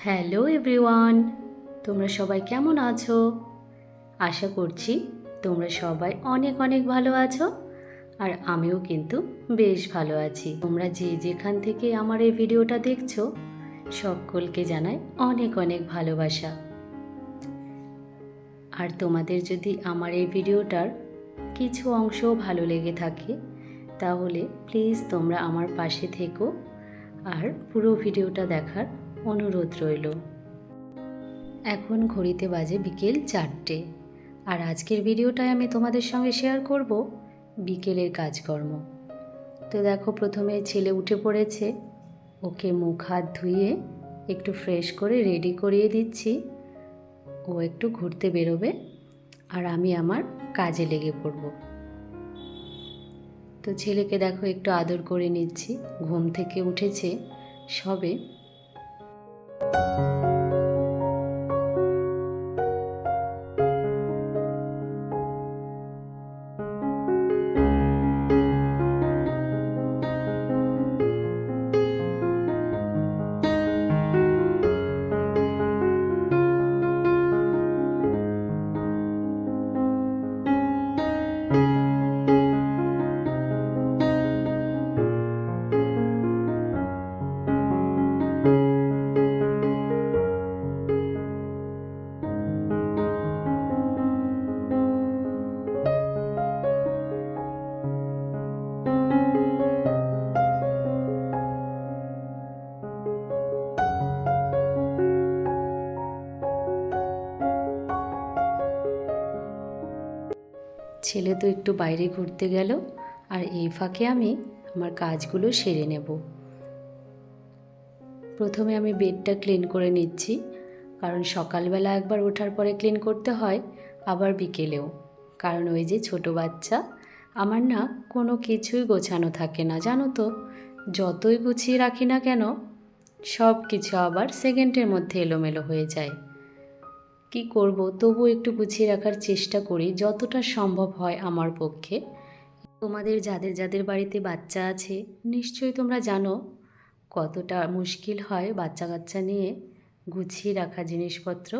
Hello everyone, তোমরা সবাই কেমন আছো? আশা করছি তোমরা সবাই অনেক অনেক ভালো আছো। আর আমিও কিন্তু বেশ ভালো আছি। তোমরা যে যেখান থেকে আমার এই ভিডিওটা দেখছো, সকলকে জানাই অনেক অনেক ভালোবাসা। আর তোমাদের যদি আমার এই ভিডিওটার কিছু অংশও ভালো লেগে থাকে, তাহলে প্লিজ তোমরা আমার পাশে থেকো আর পুরো ভিডিওটা দেখার অনুরোধ রইল। এখন ঘড়িতে বাজে বিকেল 4টে, আর আজকের ভিডিওটায় আমি তোমাদের সঙ্গে শেয়ার করব বিকেলের কাজকর্ম। তো দেখো, প্রথমে ছেলে উঠে পড়েছে, ওকে মুখ হাত ধুয়ে একটু ফ্রেশ করে রেডি করিয়ে দিচ্ছি। ও একটু ঘুরতে বেরোবে আর আমি আমার কাজে লেগে পড়ব। তো ছেলেকে দেখো একটু আদর করে নিচ্ছি, ঘুম থেকে উঠেছে সবে। ছেলে তো একটু বাইরে ঘুরতে গেল, আর এই ফাঁকে আমি আমার কাজগুলো সেরে নেব। প্রথমে আমি বেডটা ক্লিন করে নিচ্ছি, কারণ সকালবেলা একবার ওঠার পরে ক্লিন করতে হয়, আবার বিকেলেও। কারণ ওই যে ছোট বাচ্চা, আমার না কোনো কিছুই গোছানো থাকে না, জানো তো। যতই গুছিয়ে রাখি না কেন, সব কিছু আবার সেকেন্ডের মধ্যে এলোমেলো হয়ে যায়। কি করব, তবু একটু গুছিয়ে রাখার চেষ্টা করি যতটা সম্ভব হয় আমার পক্ষে। তোমাদের যাদের যাদের বাড়িতে বাচ্চা আছে, নিশ্চয়ই তোমরা জানো কতটা মুশকিল হয় বাচ্চা কাচ্চা নিয়ে গুছিয়ে রাখা জিনিসপত্র।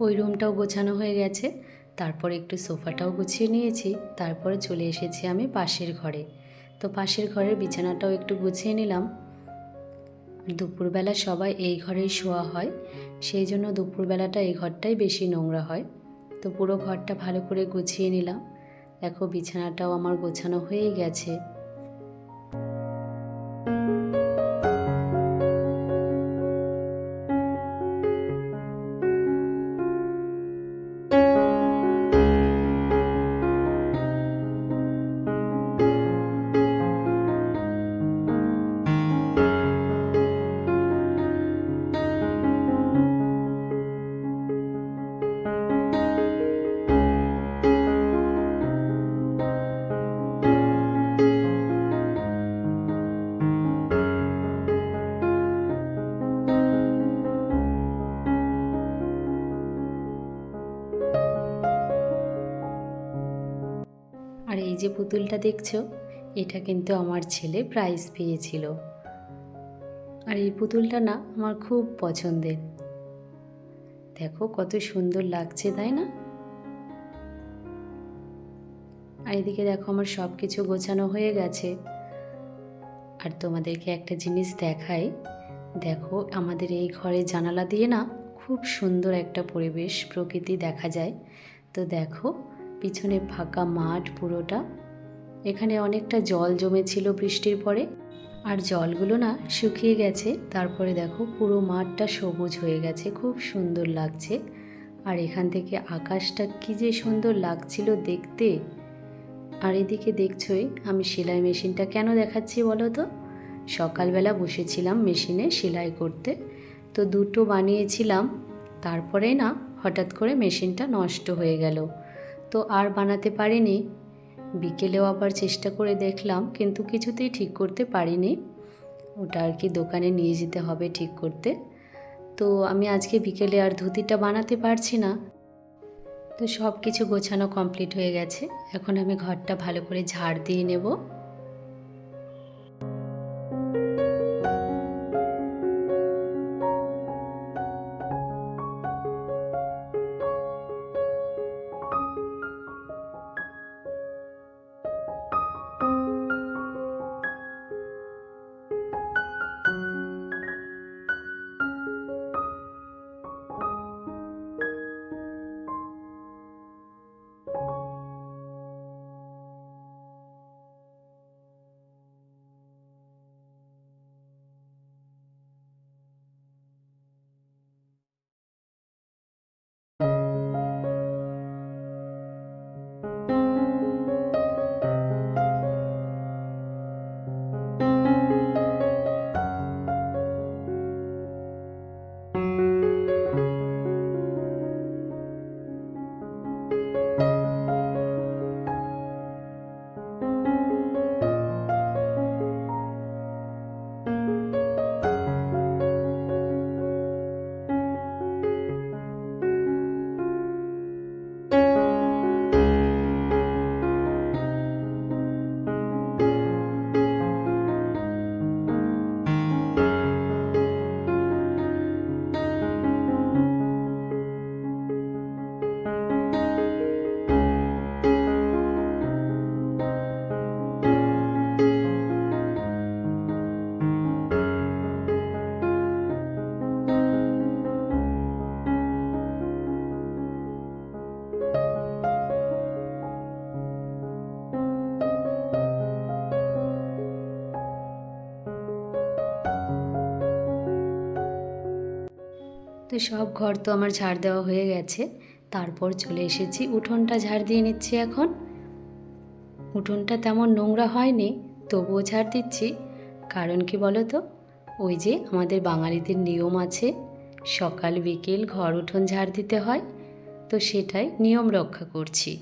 ওই রুমটাও গোছানো হয়ে গেছে। তারপর একটু সোফাটাও গুছিয়ে নিয়েছি। তারপরে চলে এসেছি আমি পাশের ঘরে। তো পাশের ঘরের বিছানাটাও একটু গুছিয়ে নিলাম। আর দুপুরবেলা সবাই এই ঘরেই শোয়া হয়, সেই জন্য দুপুরবেলাটা এই ঘরটাই বেশি নোংরা হয়। তো পুরো ঘরটা ভালো করে গুছিয়ে নিলাম। দেখো বিছানাটাও আমার গোছানো হয়েই গেছে। আর এই যে পুতুলটা দেখছো, এটা কিন্তু আমার ছেলে প্রাইজ পেয়েছিল। আর এই পুতুলটা না আমার খুব পছন্দের। দেখো কত সুন্দর লাগছে, তাই না? আর এদিকে দেখো আমার সব কিছু গোছানো হয়ে গেছে। আর তোমাদেরকে একটা জিনিস দেখাই। দেখো আমাদের এই ঘরের জানালা দিয়ে না খুব সুন্দর একটা পরিবেশ, প্রকৃতি দেখা যায়। তো দেখো পিছনে ফাঁকা মাঠ পুরোটা। এখানে অনেকটা জল জমেছিল বৃষ্টির পরে, আর জলগুলো না শুকিয়ে গেছে। তারপরে দেখো পুরো মাঠটা সবুজ হয়ে গেছে, খুব সুন্দর লাগছে। আর এখান থেকে আকাশটা কি যে সুন্দর লাগছিল দেখতে। আর এদিকে দেখছোই আমি সেলাই মেশিনটা কেন দেখাচ্ছি বলো তো। সকালবেলা বসেছিলাম মেশিনে সেলাই করতে, তো দুটো বানিয়েছিলাম। তারপরে না হঠাৎ করে মেশিনটা নষ্ট হয়ে গেল, তো আর বানাতে পারিনি। বিকেলেও আবার চেষ্টা করে দেখলাম, কিন্তু কিছুতেই ঠিক করতে পারিনি। ওটা আর কি দোকানে নিয়ে যেতে হবে ঠিক করতে। তো আমি আজকে বিকেলে আর ধুতিটা বানাতে পারছি না। তো সব কিছু গোছানো কমপ্লিট হয়ে গেছে। এখন আমি ঘরটা ভালো করে ঝাড় দিয়ে নেব। তো সব ঘর তো আমার ঝাড় দেওয়া হয়ে গেছে। তারপর চলে এসেছি উঠোনটা ঝাড় দিয়ে নিচ্ছি এখন। উঠোনটা তেমন নোংরা হয়নি, তবুও ঝাড় দিচ্ছি। কারণ কি বলো তো, ওই যে আমাদের বাঙালিদের নিয়ম আছে, সকাল বিকেল ঘর উঠোন ঝাড় দিতে হয়। তো সেটাই নিয়ম রক্ষা করছি।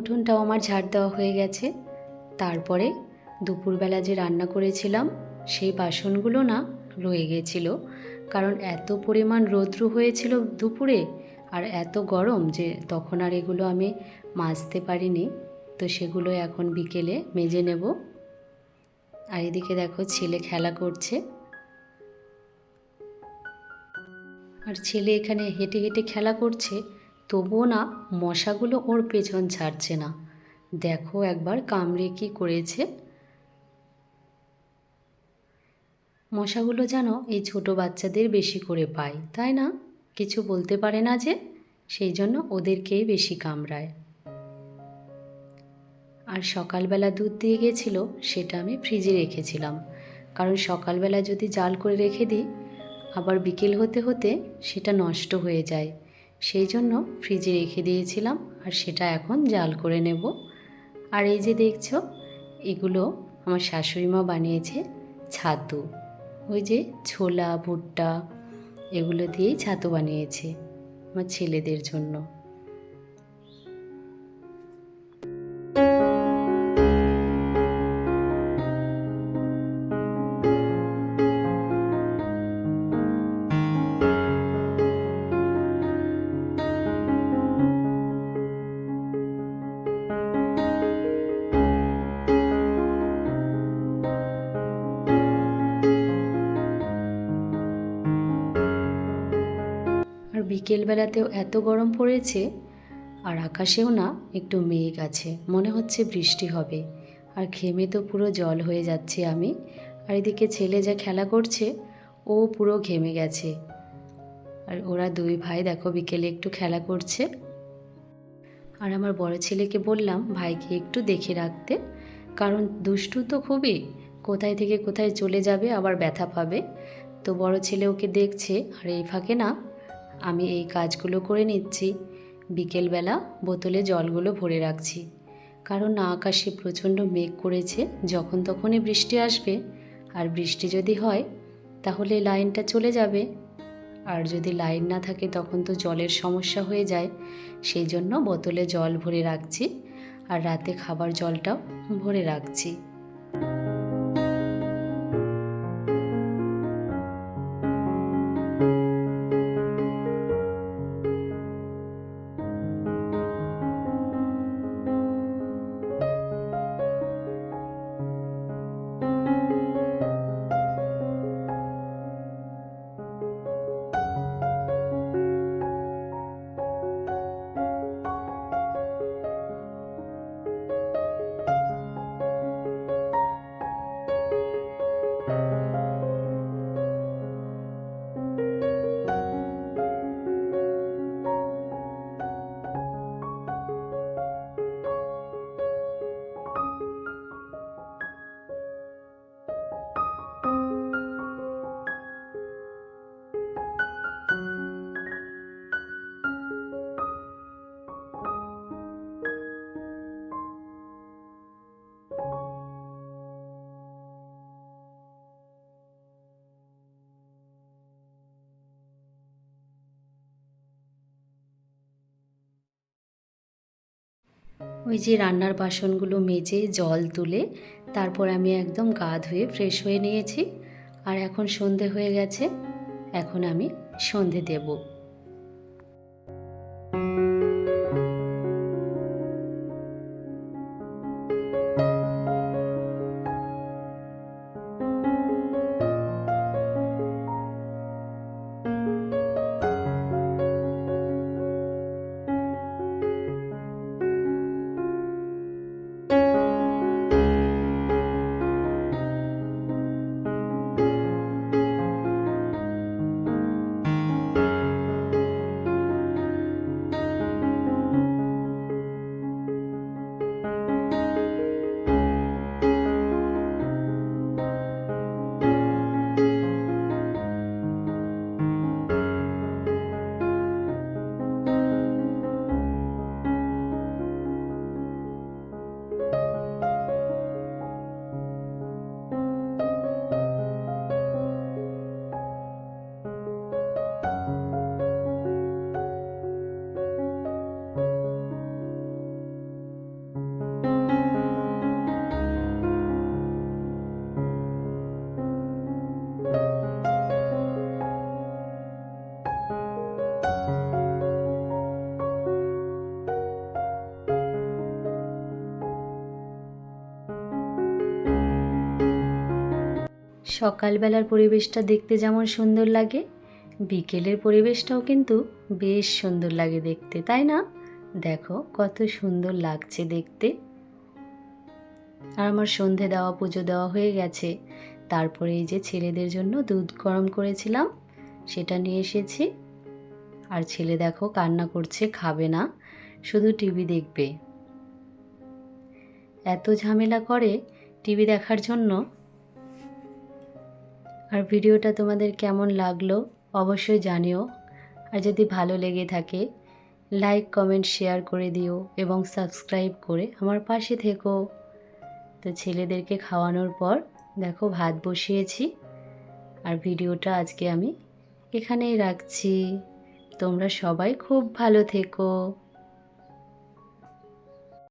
উঠোনটাও আমার ঝাড় দেওয়া হয়ে গেছে। তারপরে দুপুরবেলা যে রান্না করেছিলাম সেই বাসনগুলো না রয়ে গেছিলো, কারণ এত পরিমাণ রৌদ্র হয়েছিল দুপুরে আর এত গরম যে তখন আর এগুলো আমি মাজতে পারিনি। তো সেগুলো এখন বিকেলে মেজে নেব। আর এদিকে দেখো ছেলে খেলা করছে, আর ছেলে এখানে হেঁটে হেঁটে খেলা করছে, তবুও না মশাগুলো ওর পেছন ছাড়ছে না। দেখো একবার কামড়ে কি করেছে। মশাগুলো যেন এই ছোট বাচ্চাদের বেশি করে পায়, তাই না? কিছু বলতে পারে না যে, সেই জন্য ওদেরকেই বেশি কামড়ায়। আর সকালবেলা দুধ দিয়ে গেছিলো, সেটা আমি ফ্রিজে রেখেছিলাম, কারণ সকালবেলা যদি জাল করে রেখে দিই আবার বিকেল হতে হতে সেটা নষ্ট হয়ে যায়। সেই জন্য ফ্রিজে রেখে দিয়েছিলাম, আর সেটা এখন জাল করে নেব। আর এই যে দেখছো, এগুলো আমার শাশুড়ি মা বানিয়েছে ছাতু। ওই যে ছোলা ভুট্টা এগুলো দিয়েই ছাতু বানিয়েছে আমার ছেলেদের জন্য। আর বিকেলবেলাতেও এত গরম পড়েছে, আর আকাশেও না একটু মেঘ আছে, মনে হচ্ছে বৃষ্টি হবে। আর ঘেমে তো পুরো জল হয়ে যাচ্ছে আমি। আর এদিকে ছেলে যা খেলা করছে, ও পুরো ঘেমে গেছে। আর ওরা দুই ভাই দেখো বিকেলে একটু খেলা করছে। আর আমার বড় ছেলেকে বললাম ভাইকে একটু দেখে রাখতে, কারণ দুষ্টু তো খুবই, কোথায় থেকে কোথায় চলে যাবে, আবার ব্যথা পাবে। তো বড় ছেলে ওকে দেখছে, আর এই ফাঁকে না আমি এই কাজগুলো করে নিচ্ছি। বিকেলবেলা বোতলে জলগুলো ভরে রাখছি, কারণ না আকাশে প্রচণ্ড মেঘ করেছে, যখন তখনই বৃষ্টি আসবে। আর বৃষ্টি যদি হয় তাহলে লাইনটা চলে যাবে, আর যদি লাইন না থাকে তখন তো জলের সমস্যা হয়ে যায়। সেই জন্য বোতলে জল ভরে রাখছি, আর রাতে খাবার জলটাও ভরে রাখছি। ওই যে রান্নার বাসনগুলো মেজে জল তুলে তারপর আমি একদম গা ধুয়ে ফ্রেশ হয়ে নিয়েছি। আর এখন সন্ধে হয়ে গেছে, এখন আমি সন্ধে দেব। সকালবেলার পরিবেশটা দেখতে যেমন সুন্দর লাগে, বিকেলের পরিবেশটাও কিন্তু বেশ সুন্দর লাগে দেখতে, তাই না? দেখো কত সুন্দর লাগছে দেখতে। আর আমার সন্ধে দেওয়া, পুজো দেওয়া হয়ে গেছে। তারপরে এই যে ছেলেদের জন্য দুধ গরম করেছিলাম, সেটা নিয়ে এসেছি। আর ছেলে দেখো কান্না করছে, খাবে না, শুধু টিভি দেখবে। এত ঝামেলা করে টিভি দেখার জন্য। আর ভিডিওটা তোমাদের কেমন লাগলো অবশ্যই জানিও। আর যদি ভালো লেগে থাকে লাইক, কমেন্ট, শেয়ার করে দিও এবং সাবস্ক্রাইব করে আমার পাশে থেকো। তো ছেলেদেরকে খাওয়ানোর পর দেখো ভাত বসিয়েছি। আর ভিডিওটা আজকে আমি এখানেই রাখছি। তোমরা সবাই খুব ভালো থেকো।